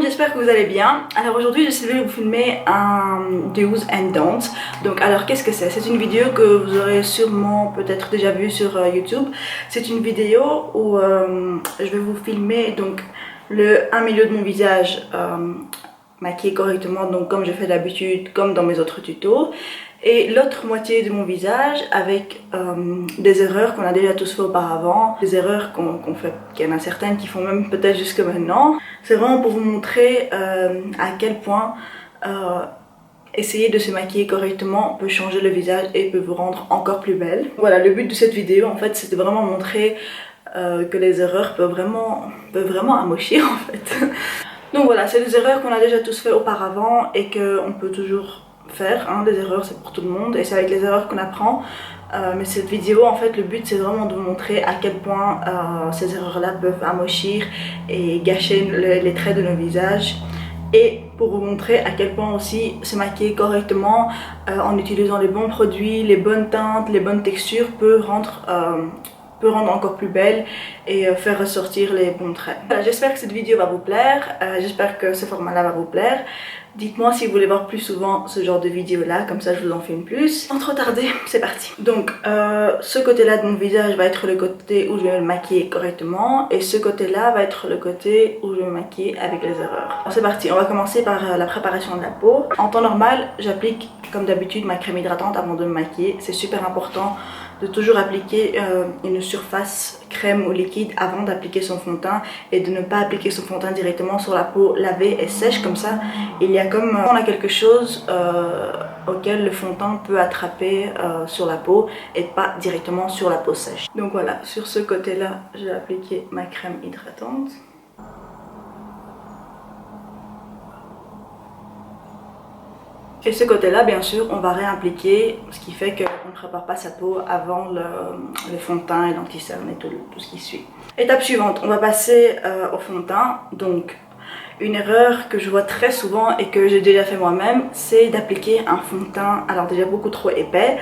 j'espère que vous allez bien. Alors aujourd'hui, je vais vous filmer un do's and don'ts. Donc alors qu'est-ce que c'est? C'est une vidéo que vous aurez sûrement peut-être déjà vue sur YouTube. C'est une vidéo où je vais vous filmer donc un milieu de mon visage maquillé correctement, donc comme je fais d'habitude, comme dans mes autres tutos. Et l'autre moitié de mon visage avec des erreurs qu'on a déjà tous fait auparavant, des erreurs qu'on fait, qu'il y en a certaines qui font même peut-être jusque maintenant. C'est vraiment pour vous montrer à quel point essayer de se maquiller correctement peut changer le visage et peut vous rendre encore plus belle. Voilà, le but de cette vidéo en fait, c'est de vraiment montrer que les erreurs peuvent vraiment amochir en fait. Donc voilà, c'est des erreurs qu'on a déjà tous fait auparavant et qu'on peut toujours faire, hein. Des erreurs c'est pour tout le monde et c'est avec les erreurs qu'on apprend. Mais cette vidéo en fait, le but c'est vraiment de vous montrer à quel point ces erreurs là peuvent amochir et gâcher les traits de nos visages, et pour vous montrer à quel point aussi se maquiller correctement en utilisant les bons produits, les bonnes teintes, les bonnes textures peut rendre encore plus belle et faire ressortir les bons traits. Voilà, j'espère que cette vidéo va vous plaire, j'espère que ce format là va vous plaire. Dites-moi si vous voulez voir plus souvent ce genre de vidéo là, comme ça je vous en filme plus. Sans trop tarder, c'est parti. Donc ce côté là de mon visage va être le côté où je vais me maquiller correctement, et ce côté là va être le côté où je vais me maquiller avec les erreurs. C'est parti, on va commencer par la préparation de la peau. En temps normal, j'applique comme d'habitude ma crème hydratante avant de me maquiller. C'est super important de toujours appliquer une surface crème ou liquide avant d'appliquer son fond de teint, et de ne pas appliquer son fond de teint directement sur la peau lavée et sèche. Comme ça, il y a comme on a quelque chose auquel le fond de teint peut attraper sur la peau et pas directement sur la peau sèche. Donc voilà, sur ce côté là, j'ai appliqué ma crème hydratante. Et ce côté-là, bien sûr, on va réappliquer, ce qui fait qu'on ne prépare pas sa peau avant le fond de teint et l'anti-cerne et tout ce qui suit. Étape suivante, on va passer au fond de teint. Donc, une erreur que je vois très souvent et que j'ai déjà fait moi-même, c'est d'appliquer un fond de teint, alors déjà beaucoup trop épais.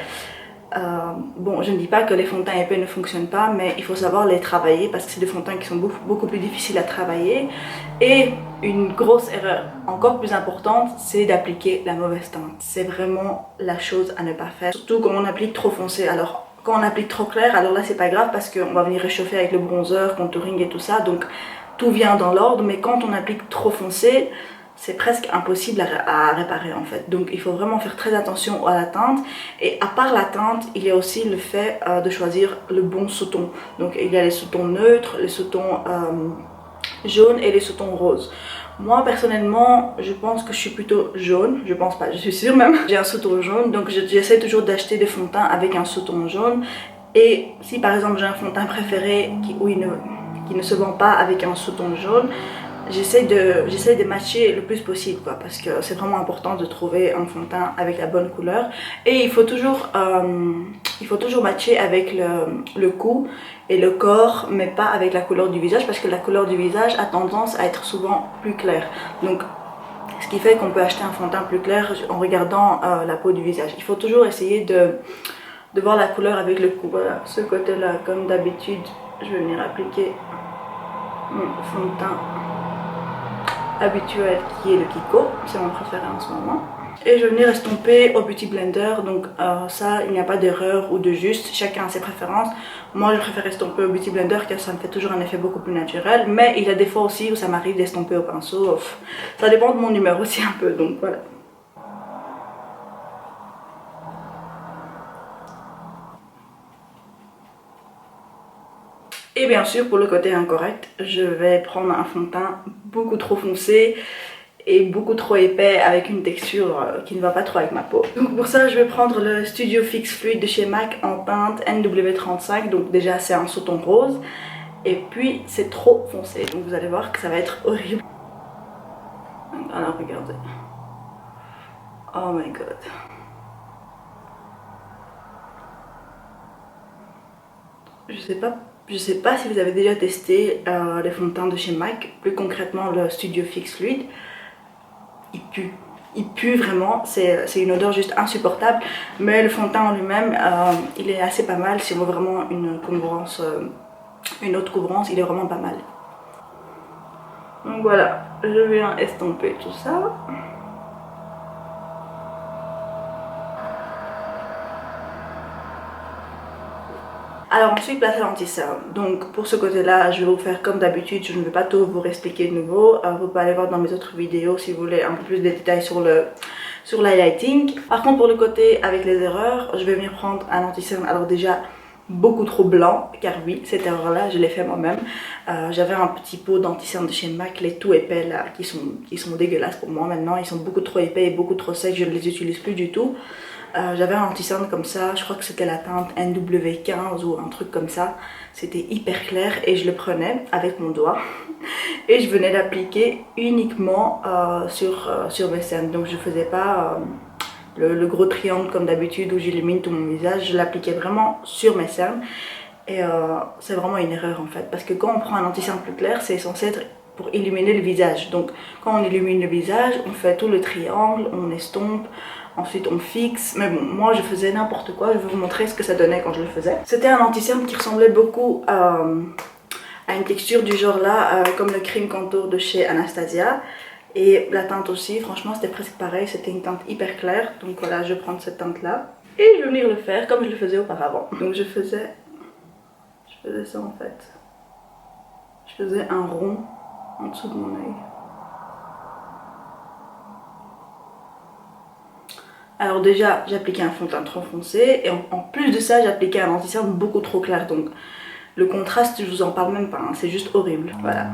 Bon, je ne dis pas que les fonds de teint épais ne fonctionnent pas, mais il faut savoir les travailler parce que c'est des fonds de teint qui sont beaucoup plus difficiles à travailler. Et une grosse erreur encore plus importante, c'est d'appliquer la mauvaise teinte. C'est vraiment la chose à ne pas faire, surtout quand on applique trop foncé. Alors quand on applique trop clair, alors là c'est pas grave parce qu'on va venir réchauffer avec le bronzer, contouring et tout ça, donc tout vient dans l'ordre. Mais quand on applique trop foncé, c'est presque impossible à réparer en fait. Donc il faut vraiment faire très attention à la teinte. Et à part la teinte, il y a aussi le fait de choisir le bon sous-ton. Donc il y a les sous-tons neutres, les sous-tons jaunes et les sous-tons roses. Moi personnellement, je pense que je suis plutôt jaune. Je pense pas, je suis sûre même. J'ai un sous-ton jaune, donc j'essaie toujours d'acheter des fonds de teint avec un sous-ton jaune. Et si par exemple j'ai un fond de teint préféré qui ne se vend pas avec un sous-ton jaune, j'essaie de matcher le plus possible quoi, parce que c'est vraiment important de trouver un fond de teint avec la bonne couleur. Et il faut toujours matcher avec le cou et le corps, mais pas avec la couleur du visage, parce que la couleur du visage a tendance à être souvent plus claire. Donc ce qui fait qu'on peut acheter un fond de teint plus clair en regardant la peau du visage. Il faut toujours essayer de voir la couleur avec le cou. Voilà, ce côté là, comme d'habitude, je vais venir appliquer mon fond de teint habituel qui est le Kiko, c'est mon préféré en ce moment. Et je vais venir estomper au Beauty Blender. Donc ça, il n'y a pas d'erreur ou de juste, chacun a ses préférences. Moi je préfère estomper au Beauty Blender car ça me fait toujours un effet beaucoup plus naturel, mais il y a des fois aussi où ça m'arrive d'estomper au pinceau. Ça dépend de mon humeur aussi un peu, donc voilà. Et bien sûr, pour le côté incorrect, je vais prendre un fond de teint beaucoup trop foncé et beaucoup trop épais avec une texture qui ne va pas trop avec ma peau. Donc pour ça, je vais prendre le Studio Fix Fluid de chez MAC en teinte NW35. Donc déjà, c'est un sous-ton rose. Et puis, c'est trop foncé. Donc vous allez voir que ça va être horrible. Alors regardez. Oh my god. Je sais pas si vous avez déjà testé les fonds de teint de chez MAC, plus concrètement le Studio Fix Fluid. Il pue vraiment, c'est une odeur juste insupportable, mais le fond de teint en lui-même, il est assez pas mal. Si on veut vraiment une couvrance, une autre couvrance, il est vraiment pas mal. Donc voilà, je viens estomper tout ça. Alors ensuite, place à l'anti-cerne. Donc pour ce côté-là, je vais vous faire comme d'habitude, je ne vais pas tout vous expliquer de nouveau. Vous pouvez aller voir dans mes autres vidéos si vous voulez un peu plus de détails sur l'highlighting. Par contre, pour le côté avec les erreurs, je vais venir prendre un anti-cerne. Alors déjà, beaucoup trop blanc, car oui, cette erreur-là, je l'ai fait moi-même. J'avais un petit pot d'anti-cerne de chez MAC, les tout épais là, qui sont dégueulasses pour moi maintenant. Ils sont beaucoup trop épais et beaucoup trop secs, je ne les utilise plus du tout. J'avais un anti-cerne comme ça, je crois que c'était la teinte NW15 ou un truc comme ça. C'était hyper clair et je le prenais avec mon doigt et je venais d'appliquer uniquement sur mes cernes. Donc je faisais pas le gros triangle comme d'habitude où j'illumine tout mon visage, je l'appliquais vraiment sur mes cernes. Et c'est vraiment une erreur en fait, parce que quand on prend un anti-cerne plus clair, c'est censé être pour illuminer le visage. Donc quand on illumine le visage, on fait tout le triangle, on estompe, ensuite on fixe. Mais bon, moi je faisais n'importe quoi, je vais vous montrer ce que ça donnait quand je le faisais. C'était un anti-cerne qui ressemblait beaucoup à une texture du genre là, comme le Cream Contour de chez Anastasia. Et la teinte aussi, franchement c'était presque pareil, c'était une teinte hyper claire. Donc voilà, je vais prendre cette teinte là. Et je vais venir le faire comme je le faisais auparavant. Donc je faisais ça en fait. Je faisais un rond en dessous de mon œil. Alors déjà, j'appliquais un fond de teint trop foncé et en plus de ça, j'appliquais un anti-cerne beaucoup trop clair. Donc le contraste, je vous en parle même pas, hein, c'est juste horrible. Voilà,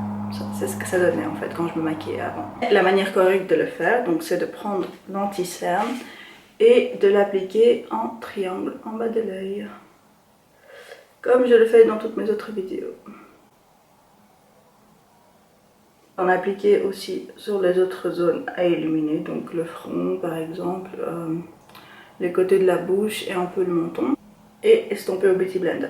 c'est ce que ça donnait en fait quand je me maquillais avant. La manière correcte de le faire, donc c'est de prendre l'anti-cerne et de l'appliquer en triangle en bas de l'œil. Comme je le fais dans toutes mes autres vidéos. On a appliqué aussi sur les autres zones à illuminer, donc le front par exemple, les côtés de la bouche et un peu le menton. Et estomper au Beauty Blender.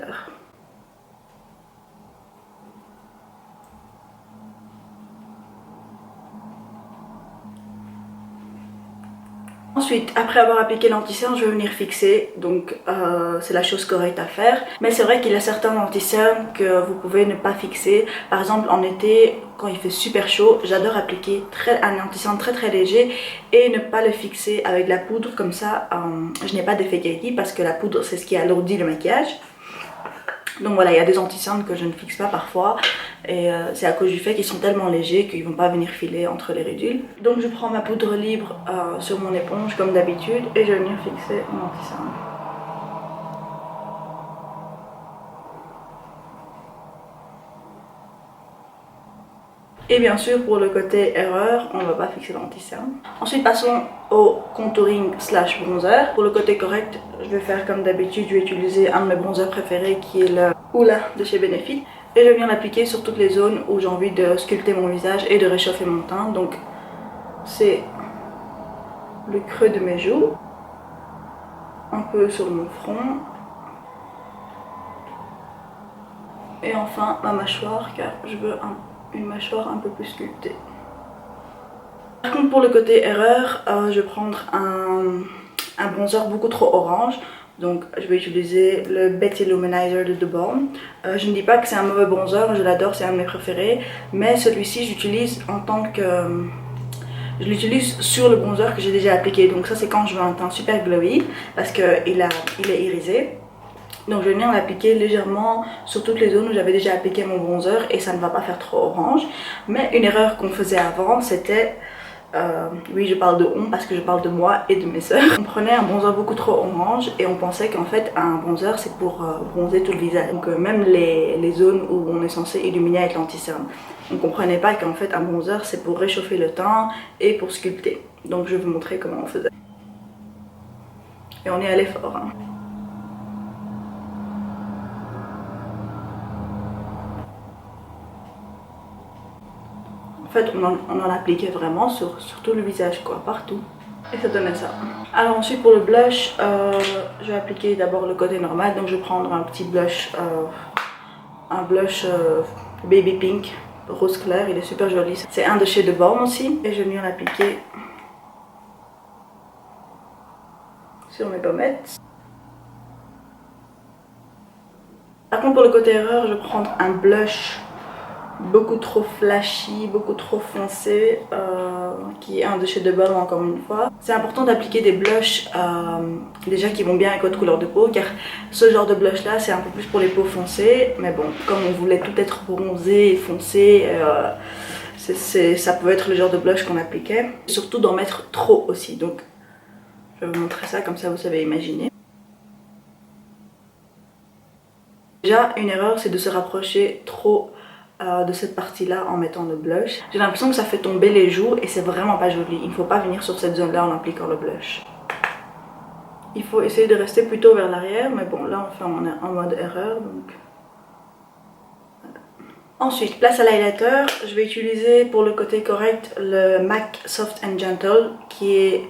Ensuite, après avoir appliqué l'anti-cerne, je vais venir fixer, donc c'est la chose correcte à faire. Mais c'est vrai qu'il y a certains anti-cernes que vous pouvez ne pas fixer. Par exemple, en été, quand il fait super chaud, j'adore appliquer un anti-cerne très léger et ne pas le fixer avec la poudre. Comme ça, je n'ai pas d'effet kaki parce que la poudre, c'est ce qui alourdit le maquillage. Donc voilà, il y a des anti-cernes que je ne fixe pas parfois et c'est à cause du fait qu'ils sont tellement légers qu'ils ne vont pas venir filer entre les ridules. Donc je prends ma poudre libre sur mon éponge comme d'habitude et je vais venir fixer mon anti-cerne. Et bien sûr, pour le côté erreur, on ne va pas fixer l'anti-cerne. Ensuite, passons au contouring slash bronzer. Pour le côté correct, je vais faire comme d'habitude, je vais utiliser un de mes bronzers préférés qui est le Hoola de chez Benefit. Et je viens l'appliquer sur toutes les zones où j'ai envie de sculpter mon visage et de réchauffer mon teint. Donc, c'est le creux de mes joues, un peu sur mon front. Et enfin, ma mâchoire, car je veux une mâchoire un peu plus sculptée. Par contre, pour le côté erreur, je vais prendre un bronzer beaucoup trop orange. Donc je vais utiliser le Betty Luminizer de The Balm. Je ne dis pas que c'est un mauvais bronzer, je l'adore, c'est un de mes préférés. Mais celui-ci, j'utilise en tant que... je l'utilise sur le bronzer que j'ai déjà appliqué. Donc ça, c'est quand je veux un teint super glowy, parce qu'il est irisé. Donc je vais venir l'appliquer légèrement sur toutes les zones où j'avais déjà appliqué mon bronzer et ça ne va pas faire trop orange. Mais une erreur qu'on faisait avant, c'était... oui, je parle de on parce que je parle de moi et de mes soeurs. On prenait un bronzer beaucoup trop orange et on pensait qu'en fait un bronzer c'est pour bronzer tout le visage. Donc même les zones où on est censé illuminer avec l'anti-cerne. On ne comprenait pas qu'en fait un bronzer c'est pour réchauffer le teint et pour sculpter. Donc je vais vous montrer comment on faisait. Et on est allé fort. Hein. En fait, on en appliquait vraiment sur tout le visage, quoi, partout. Et ça donnait ça. Alors ensuite, pour le blush, je vais appliquer d'abord le côté normal. Donc je vais prendre un petit blush, baby pink, rose clair. Il est super joli. C'est un de chez The Balm aussi. Et je vais venir l'appliquer sur mes pommettes. Par contre, pour le côté erreur, je vais prendre un blush beaucoup trop flashy, beaucoup trop foncé, qui est un de chez The Balm encore une fois. C'est important d'appliquer des blushs déjà qui vont bien avec votre couleur de peau, car ce genre de blush là c'est un peu plus pour les peaux foncées, mais bon, comme on voulait tout être bronzé et foncé, ça peut être le genre de blush qu'on appliquait. Surtout d'en mettre trop aussi, donc je vais vous montrer ça, comme ça vous savez imaginer. Déjà, une erreur, c'est de se rapprocher trop de cette partie-là en mettant le blush. J'ai l'impression que ça fait tomber les joues et c'est vraiment pas joli. Il ne faut pas venir sur cette zone-là en appliquant le blush. Il faut essayer de rester plutôt vers l'arrière, mais bon, là on est en mode erreur, donc... Voilà. Ensuite, place à l'highlighter. Je vais utiliser pour le côté correct le MAC Soft and Gentle, qui est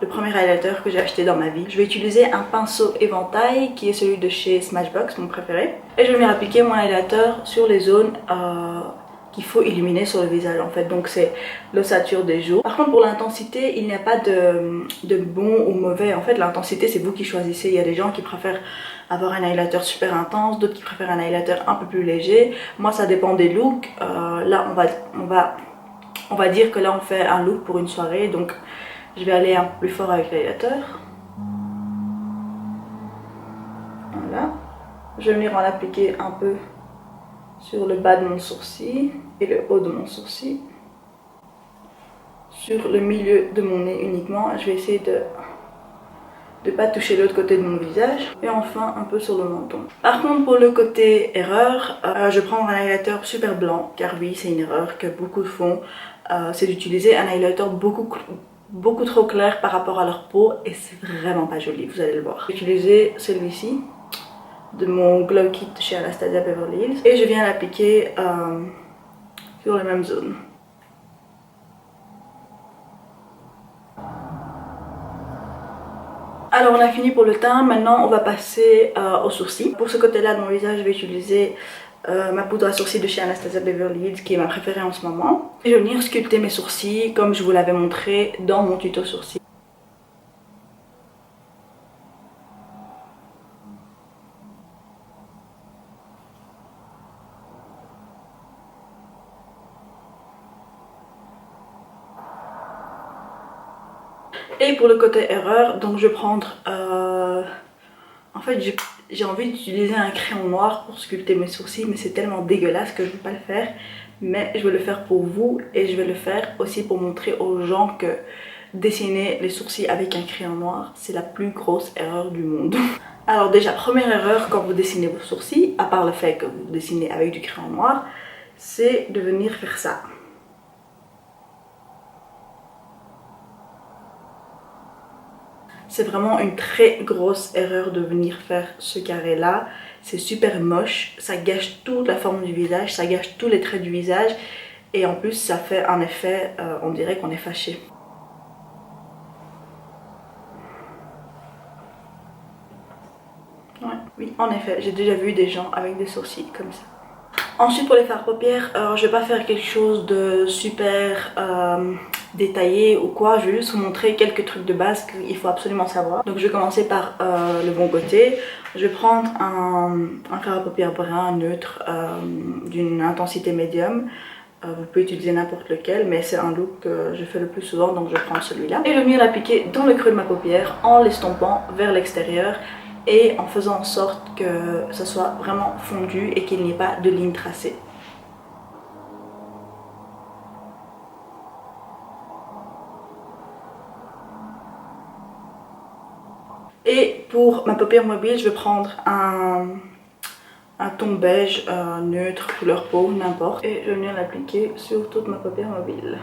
le premier highlighter que j'ai acheté dans ma vie. Je vais utiliser un pinceau éventail qui est celui de chez Smashbox, mon préféré. Et je vais venir appliquer mon highlighter sur les zones qu'il faut illuminer sur le visage en fait. Donc c'est l'ossature des joues. Par contre pour l'intensité, il n'y a pas de bon ou mauvais. En fait l'intensité c'est vous qui choisissez. Il y a des gens qui préfèrent avoir un highlighter super intense, d'autres qui préfèrent un highlighter un peu plus léger. Moi ça dépend des looks. Là on va dire que là on fait un look pour une soirée, donc je vais aller un peu plus fort avec l'highlighter. Voilà. Je vais venir en appliquer un peu sur le bas de mon sourcil et le haut de mon sourcil. Sur le milieu de mon nez uniquement. Je vais essayer de ne pas toucher l'autre côté de mon visage. Et enfin un peu sur le menton. Par contre pour le côté erreur, je prends un highlighter super blanc. Car oui, c'est une erreur que beaucoup font. C'est d'utiliser un highlighter beaucoup trop clair par rapport à leur peau et c'est vraiment pas joli, vous allez le voir. J'ai utilisé celui-ci de mon Glow Kit chez Anastasia Beverly Hills et je viens l'appliquer sur les mêmes zones. Alors on a fini pour le teint, maintenant on va passer aux sourcils. Pour ce côté-là de mon visage, je vais utiliser ma poudre à sourcils de chez Anastasia Beverly Hills qui est ma préférée en ce moment. Et je vais venir sculpter mes sourcils comme je vous l'avais montré dans mon tuto sourcils. Et pour le côté erreur, donc je vais prendre... en fait j'ai envie d'utiliser un crayon noir pour sculpter mes sourcils, mais c'est tellement dégueulasse que je ne vais pas le faire. Mais je vais le faire pour vous et je vais le faire aussi pour montrer aux gens que dessiner les sourcils avec un crayon noir, c'est la plus grosse erreur du monde. Alors déjà, première erreur quand vous dessinez vos sourcils, à part le fait que vous dessinez avec du crayon noir, c'est de venir faire ça. C'est vraiment une très grosse erreur de venir faire ce carré là. C'est super moche, ça gâche toute la forme du visage, ça gâche tous les traits du visage. Et en plus ça fait un effet, on dirait qu'on est fâché. Ouais, oui, en effet, j'ai déjà vu des gens avec des sourcils comme ça. Ensuite pour les fards paupières, je vais pas faire quelque chose de super détaillé ou quoi, je vais juste vous montrer quelques trucs de base qu'il faut absolument savoir. Donc je vais commencer par le bon côté. Je vais prendre un fard à paupières brun neutre d'une intensité médium. Vous pouvez utiliser n'importe lequel, mais c'est un look que je fais le plus souvent, donc je prends celui-là. Et je vais venir l'appliquer dans le creux de ma paupière en l'estompant vers l'extérieur et en faisant en sorte que ça soit vraiment fondu et qu'il n'y ait pas de ligne tracée. Et pour ma paupière mobile, je vais prendre un ton beige neutre, couleur peau, n'importe. Et je vais venir l'appliquer sur toute ma paupière mobile.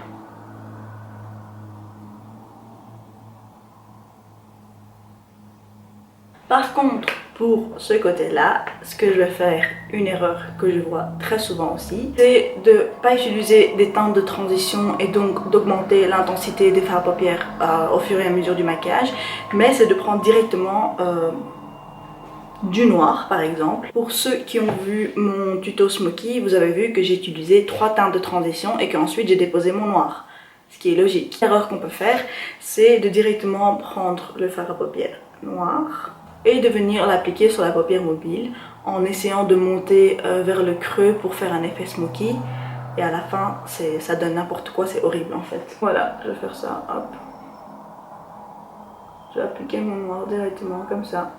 Par contre, pour ce côté-là, ce que je vais faire, une erreur que je vois très souvent aussi, c'est de ne pas utiliser des teintes de transition et donc d'augmenter l'intensité des fards à paupières au fur et à mesure du maquillage, mais c'est de prendre directement du noir par exemple. Pour ceux qui ont vu mon tuto Smoky, vous avez vu que j'ai utilisé 3 teintes de transition et qu'ensuite j'ai déposé mon noir, ce qui est logique. L'erreur qu'on peut faire, c'est de directement prendre le fard à paupières noir et de venir l'appliquer sur la paupière mobile en essayant de monter vers le creux pour faire un effet smoky. et à la fin ça donne n'importe quoi, c'est horrible en fait. Voilà, je vais faire ça, hop. Je vais appliquer mon noir directement comme ça.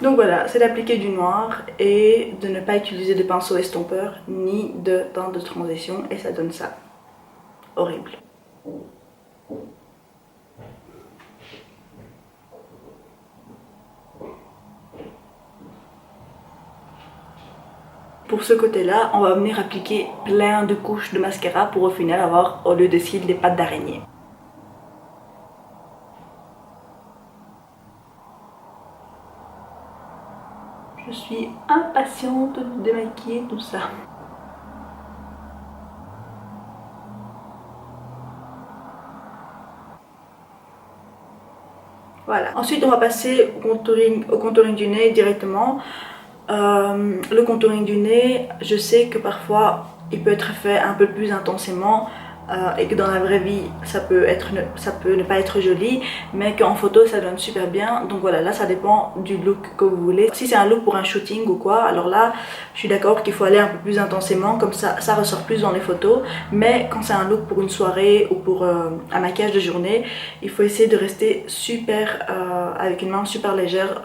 Donc voilà, c'est d'appliquer du noir et de ne pas utiliser de pinceau estompeur ni de teinte de transition et ça donne ça. Horrible. Pour ce côté-là, on va venir appliquer plein de couches de mascara pour au final avoir, au lieu de cils, des pattes d'araignée. Je suis impatiente de démaquiller tout ça. Voilà. Ensuite, on va passer au contouring du nez directement. Le contouring du nez, je sais que parfois il peut être fait un peu plus intensément et que dans la vraie vie ça peut ne pas être joli, mais qu'en photo ça donne super bien. Donc voilà, là ça dépend du look que vous voulez. Si c'est un look pour un shooting ou quoi, alors là je suis d'accord qu'il faut aller un peu plus intensément, comme ça ressort plus dans les photos. Mais quand c'est un look pour une soirée ou pour un maquillage de journée, il faut essayer de rester super avec une main super légère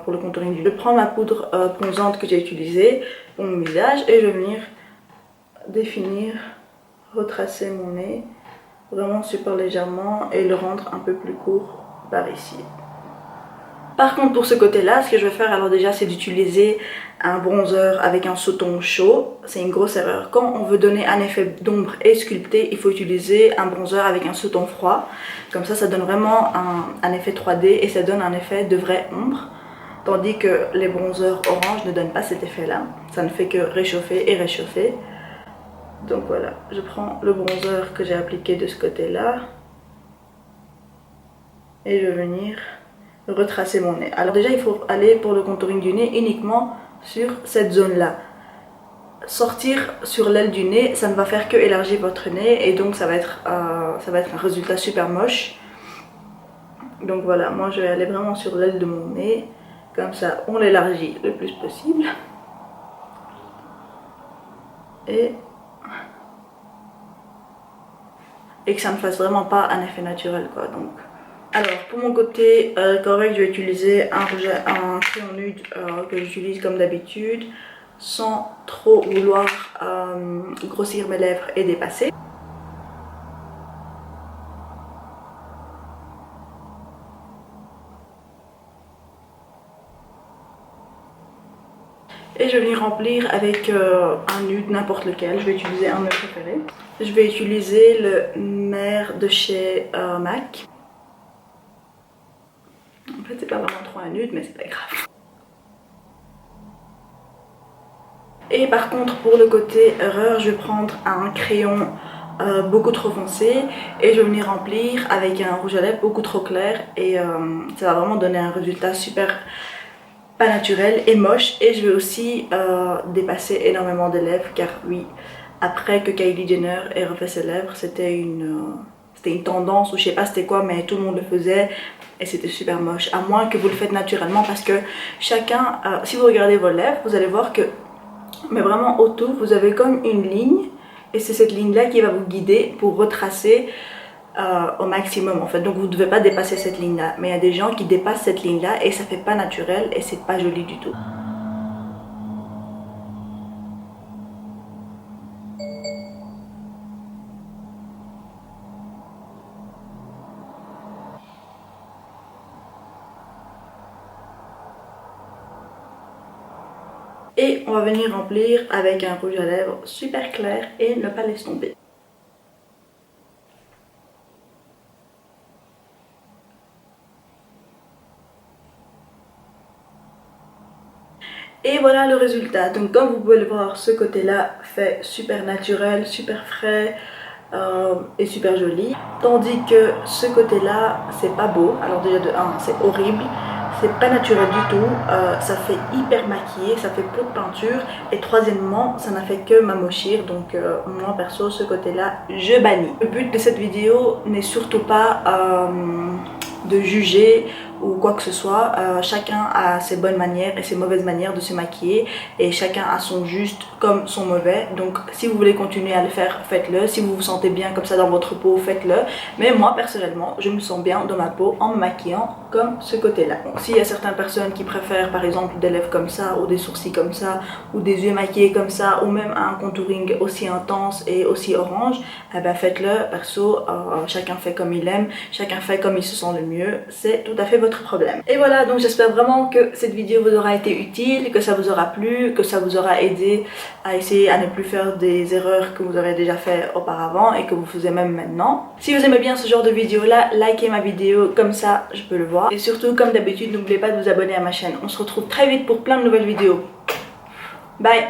pour le contouring du nez. Je vais prendre ma poudre bronzante que j'ai utilisée pour mon visage et je vais venir définir, retracer mon nez vraiment super légèrement et le rendre un peu plus court par ici. Par contre, pour ce côté-là, ce que je vais faire alors déjà, c'est d'utiliser un bronzer avec un sous-ton chaud. C'est une grosse erreur. Quand on veut donner un effet d'ombre et sculpté, il faut utiliser un bronzer avec un sous-ton froid. Comme ça donne vraiment un effet 3D et ça donne un effet de vraie ombre. Tandis que les bronzers orange ne donnent pas cet effet-là. Ça ne fait que réchauffer et réchauffer. Donc voilà, je prends le bronzer que j'ai appliqué de ce côté-là. Et je vais venir retracer mon nez. Alors déjà, il faut aller pour le contouring du nez uniquement sur cette zone-là. Sortir sur l'aile du nez, ça ne va faire que élargir votre nez et donc ça va être un résultat super moche. Donc voilà, moi je vais aller vraiment sur l'aile de mon nez. Comme ça, on l'élargit le plus possible. Et que ça ne fasse vraiment pas un effet naturel quoi. Donc alors pour mon côté correct, je vais utiliser un crayon nude que j'utilise comme d'habitude sans trop vouloir grossir mes lèvres et dépasser. Et je vais venir remplir avec un nude, n'importe lequel. Je vais utiliser un de mes préférés. Je vais utiliser le Mère de chez MAC. En fait, c'est pas vraiment trop un nude, mais c'est pas grave. Et par contre, pour le côté erreur, je vais prendre un crayon beaucoup trop foncé et je vais venir remplir avec un rouge à lèvres beaucoup trop clair. Et ça va vraiment donner un résultat super pas naturel et moche. Et je vais aussi dépasser énormément de lèvres car oui, après que Kylie Jenner ait refait ses lèvres, c'était une tendance ou je sais pas c'était quoi, mais tout le monde le faisait et c'était super moche. À moins que vous le faites naturellement parce que chacun, si vous regardez vos lèvres, vous allez voir que, mais vraiment autour, vous avez comme une ligne et c'est cette ligne là qui va vous guider pour retracer au maximum en fait. Donc vous ne devez pas dépasser cette ligne là, mais il y a des gens qui dépassent cette ligne là et ça fait pas naturel et c'est pas joli du tout. Et on va venir remplir avec un rouge à lèvres super clair et ne pas l'estomper. Et voilà le résultat. Donc comme vous pouvez le voir, ce côté-là fait super naturel, super frais et super joli. Tandis que ce côté-là, c'est pas beau. Alors déjà de 1, c'est horrible. C'est pas naturel du tout, ça fait hyper maquillé, ça fait peau de peinture. Et troisièmement, ça n'a fait que m'amochir. Donc moi perso, ce côté-là, je bannis. Le but de cette vidéo n'est surtout pas de juger ou quoi que ce soit. Chacun a ses bonnes manières et ses mauvaises manières de se maquiller et chacun a son juste comme son mauvais. Donc si vous voulez continuer à le faire, faites-le. Si vous vous sentez bien comme ça dans votre peau, faites-le. Mais moi personnellement, je me sens bien dans ma peau en me maquillant comme ce côté-là. Donc s'il y a certaines personnes qui préfèrent par exemple des lèvres comme ça ou des sourcils comme ça ou des yeux maquillés comme ça ou même un contouring aussi intense et aussi orange, eh ben faites-le. Perso, chacun fait comme il aime, chacun fait comme il se sent le mieux. C'est tout à fait votre problème. Et voilà, donc j'espère vraiment que cette vidéo vous aura été utile, que ça vous aura plu, que ça vous aura aidé à essayer à ne plus faire des erreurs que vous aurez déjà fait auparavant et que vous faisiez même maintenant. Si vous aimez bien ce genre de vidéo là, likez ma vidéo, comme ça je peux le voir. Et surtout, comme d'habitude, n'oubliez pas de vous abonner à ma chaîne. On se retrouve très vite pour plein de nouvelles vidéos. Bye!